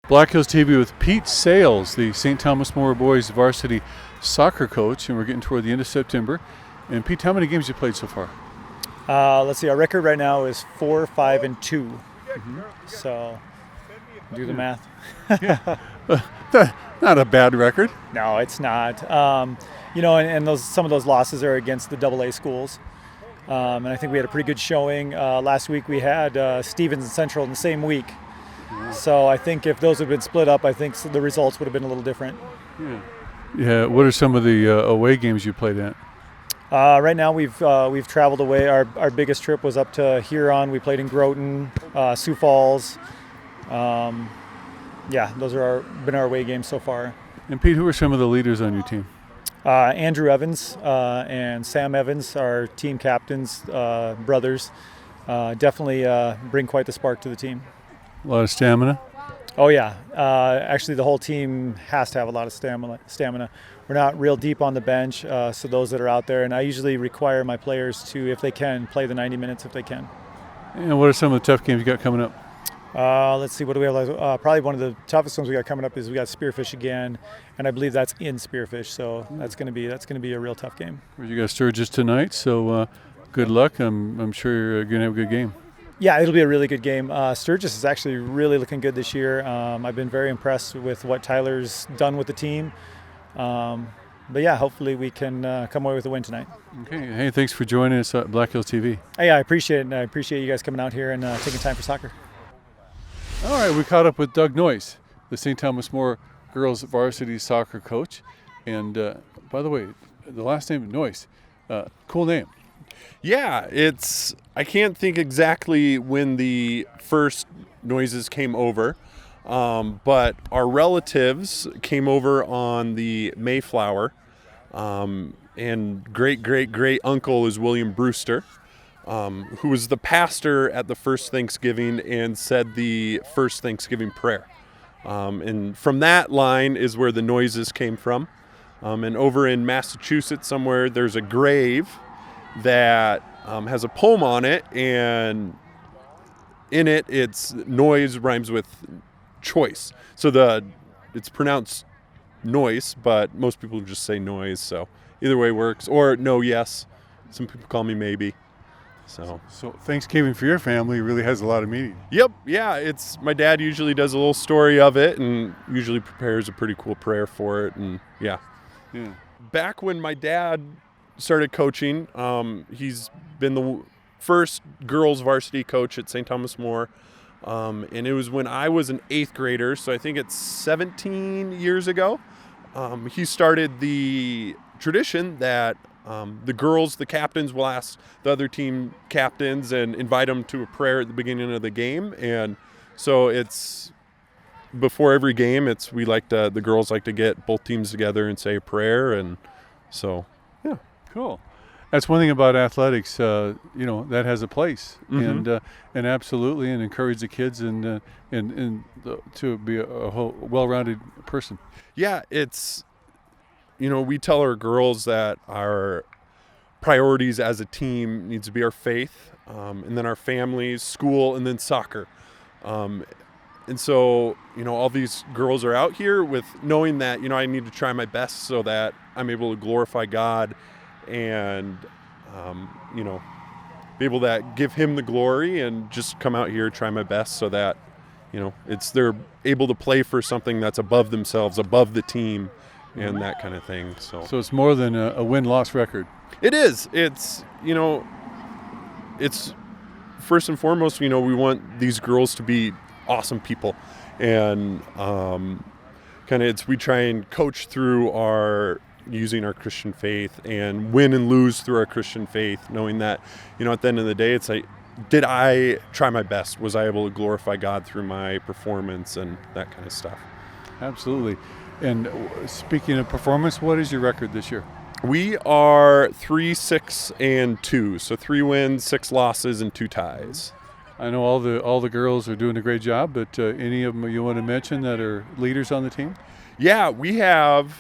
Black Hills TV with Pete Sales, the St. Thomas More boys varsity soccer coach, and we're getting toward the end of September. And Pete, how many games you played so far? Let's see. Our record right now is 4, 5, and 2. Mm-hmm. So, do the math. Not a bad record. No, it's not. And some of those losses are against the AA schools. And I think we had a pretty good showing. Last week we had Stevens and Central in the same week. So I think if those had been split up, I think the results would have been a little different. Yeah. What are some of the away games you played at? Right now we've traveled away. Our biggest trip was up to Huron. We played in Groton, Sioux Falls. Those are been our away games so far. And Pete, who are some of the leaders on your team? Andrew Evans and Sam Evans, our team captains, brothers, definitely bring quite the spark to the team. A lot of stamina? Oh, yeah. Actually, the whole team has to have a lot of stamina. We're not real deep on the bench, so those that are out there, and I usually require my players to, if they can, play the 90 minutes if they can. And what are some of the tough games you got coming up? Let's see, what do we have? Probably one of the toughest ones we got coming up is we got Spearfish again, and I believe that's in Spearfish, so that's going to be a real tough game. You got Sturgis tonight, so good luck. I'm sure you're going to have a good game. Yeah, it'll be a really good game. Sturgis is actually really looking good this year. I've been very impressed with what Tyler's done with the team. Hopefully we can come away with a win tonight. Okay. Hey, thanks for joining us at Black Hills TV. Hey, I appreciate it, and I appreciate you guys coming out here and taking time for soccer. All right, we caught up with Doug Noyes, the St. Thomas More girls varsity soccer coach. And by the way, the last name, Noyes, cool name. Yeah, I can't think exactly when the first Noyes came over, but our relatives came over on the Mayflower, and great uncle is William Brewster, who was the pastor at the first Thanksgiving and said the first Thanksgiving prayer. And from that line is where the Noyes came from. And over in Massachusetts somewhere, there's a grave that has a poem on it, and in it, it's Noyes rhymes with choice. So it's pronounced Noyes, but most people just say Noyes. So either way works. Or no, yes. Some people call me maybe. So Thanksgiving for your family really has a lot of meaning. Yep. Yeah. My dad usually does a little story of it and usually prepares a pretty cool prayer for it. And yeah. Back when my dad started coaching, he's been the first girls varsity coach at St. Thomas More, and it was when I was an 8th grader, so I think it's 17 years ago. He started the tradition that the girls, the captains, will ask the other team captains and invite them to a prayer at the beginning of the game. And so it's before every game, the girls like to get both teams together and say a prayer. And so, yeah. Cool. That's one thing about athletics, that has a place, and absolutely, and encourage the kids and to be a whole well-rounded person. Yeah, we tell our girls that our priorities as a team needs to be our faith, and then our families, school, and then soccer. And so, all these girls are out here with knowing that, I need to try my best so that I'm able to glorify God and, be able to give him the glory and just come out here, try my best so that, they're able to play for something that's above themselves, above the team and that kind of thing. So it's more than a win-loss record. It is. It's first and foremost, we want these girls to be awesome people. And we try and coach through using our Christian faith and win and lose through our Christian faith, knowing that, at the end of the day, it's like, did I try my best? Was I able to glorify God through my performance and that kind of stuff? Absolutely. And speaking of performance, what is your record this year? We are 3-6-2, so 3 wins, 6 losses, and 2 ties. I know all the girls are doing a great job, but any of them you want to mention that are leaders on the team? Yeah, we have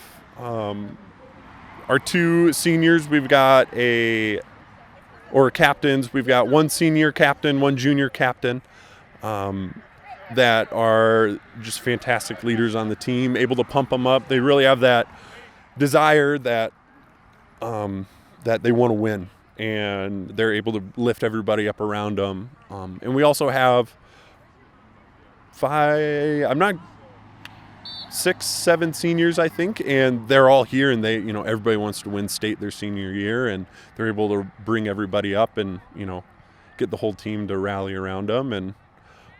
our 2 seniors. We've got captains. We've got 1 senior captain, 1 junior captain. that are just fantastic leaders on the team, able to pump them up. They really have that desire that that they want to win, and they're able to lift everybody up around them. And we also have 6, 7 seniors, I think, and they're all here, and they, everybody wants to win state their senior year, and they're able to bring everybody up and, get the whole team to rally around them. And,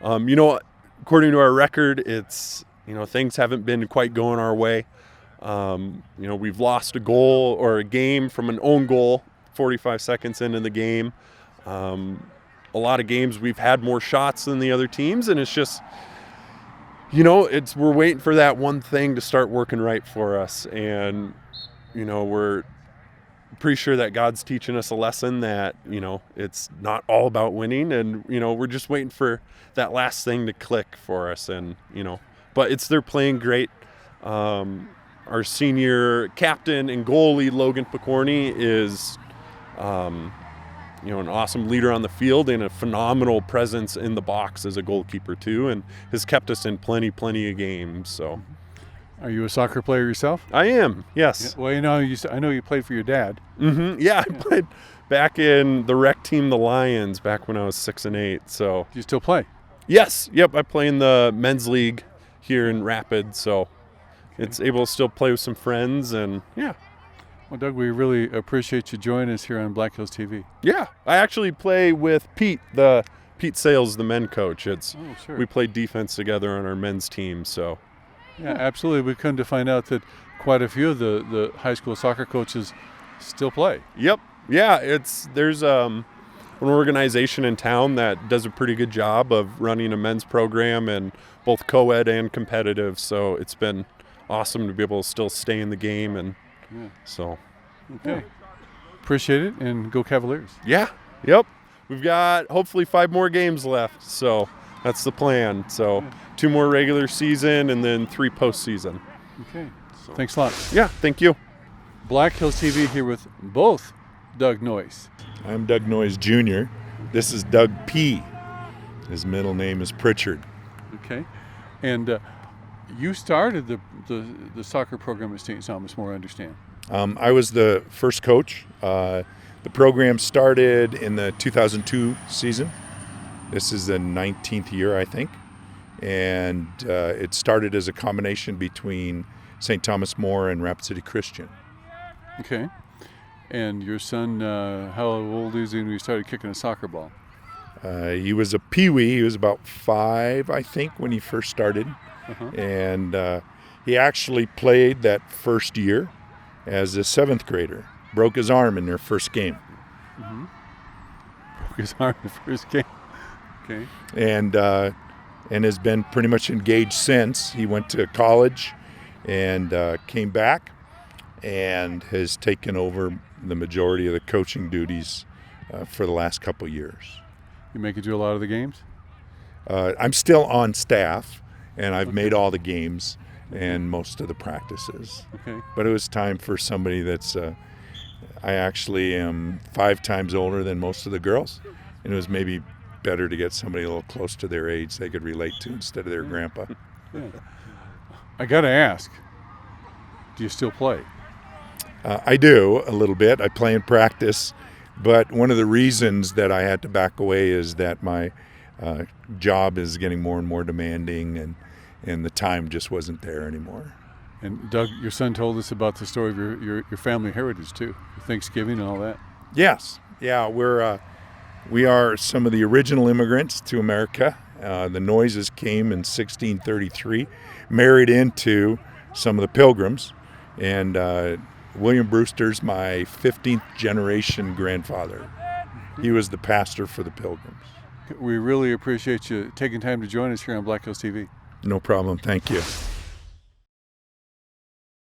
according to our record, it's, things haven't been quite going our way. We've lost a goal or a game from an own goal 45 seconds into the game. A lot of games we've had more shots than the other teams, and it's just, we're waiting for that one thing to start working right for us. And, we're pretty sure that God's teaching us a lesson that, it's not all about winning. And, we're just waiting for that last thing to click for us. And, but they're playing great. Our senior captain and goalie, Logan Picorni, is, an awesome leader on the field and a phenomenal presence in the box as a goalkeeper too, and has kept us in plenty of games. So, are you a soccer player yourself? I am. Yes. Yeah, well, I know you played for your dad. Mm-hmm. Yeah, I played back in the rec team, the Lions, back when I was 6 and 8. So. Do you still play? Yes. Yep. I play in the men's league here in Rapid, so it's able to still play with some friends, and yeah. Well, Doug, we really appreciate you joining us here on Black Hills TV. Yeah, I actually play with Pete Sales, the men coach. Sure. We play defense together on our men's team. So, yeah, absolutely. We come to find out that quite a few of the high school soccer coaches still play. Yep. Yeah, there's an organization in town that does a pretty good job of running a men's program, and both co-ed and competitive. So it's been awesome to be able to still stay in the game, and so. Okay. Appreciate it, and go Cavaliers. Yeah. Yep. We've got hopefully 5 more games left, so that's the plan. So 2 more regular season and then 3 postseason. Okay. So. Thanks a lot. Yeah. Thank you. Black Hills TV here with both Doug Noyes. I'm Doug Noyes Jr. This is Doug P. His middle name is Pritchard. Okay. And you started the soccer program at St. Thomas More, I understand. I was the first coach. The program started in the 2002 season. This is the 19th year, I think. And it started as a combination between St. Thomas More and Rapid City Christian. Okay. And your son, how old is he when you started kicking a soccer ball? He was a peewee. He was about 5, I think, when he first started. Uh-huh. And he actually played that first year as a 7th grader. Broke his arm in their first game. Mm-hmm. Broke his arm in the first game. Okay. And has been pretty much engaged since. He went to college and came back and has taken over the majority of the coaching duties for the last couple years. You make it to a lot of the games? I'm still on staff, and I've made all the games and most of the practices. Okay. But it was time for somebody that's, I actually am 5 times older than most of the girls, and it was maybe better to get somebody a little close to their age they could relate to instead of their grandpa. Yeah. I got to ask, do you still play? I do, a little bit. I play in practice, but one of the reasons that I had to back away is that my job is getting more and more demanding, and the time just wasn't there anymore. And Doug, your son told us about the story of your family heritage too, Thanksgiving and all that. Yes, yeah, we are some of the original immigrants to America. The Noyes came in 1633, married into some of the Pilgrims, and William Brewster's my 15th generation grandfather. He was the pastor for the Pilgrims. We really appreciate you taking time to join us here on Black Hills TV. No problem. Thank you.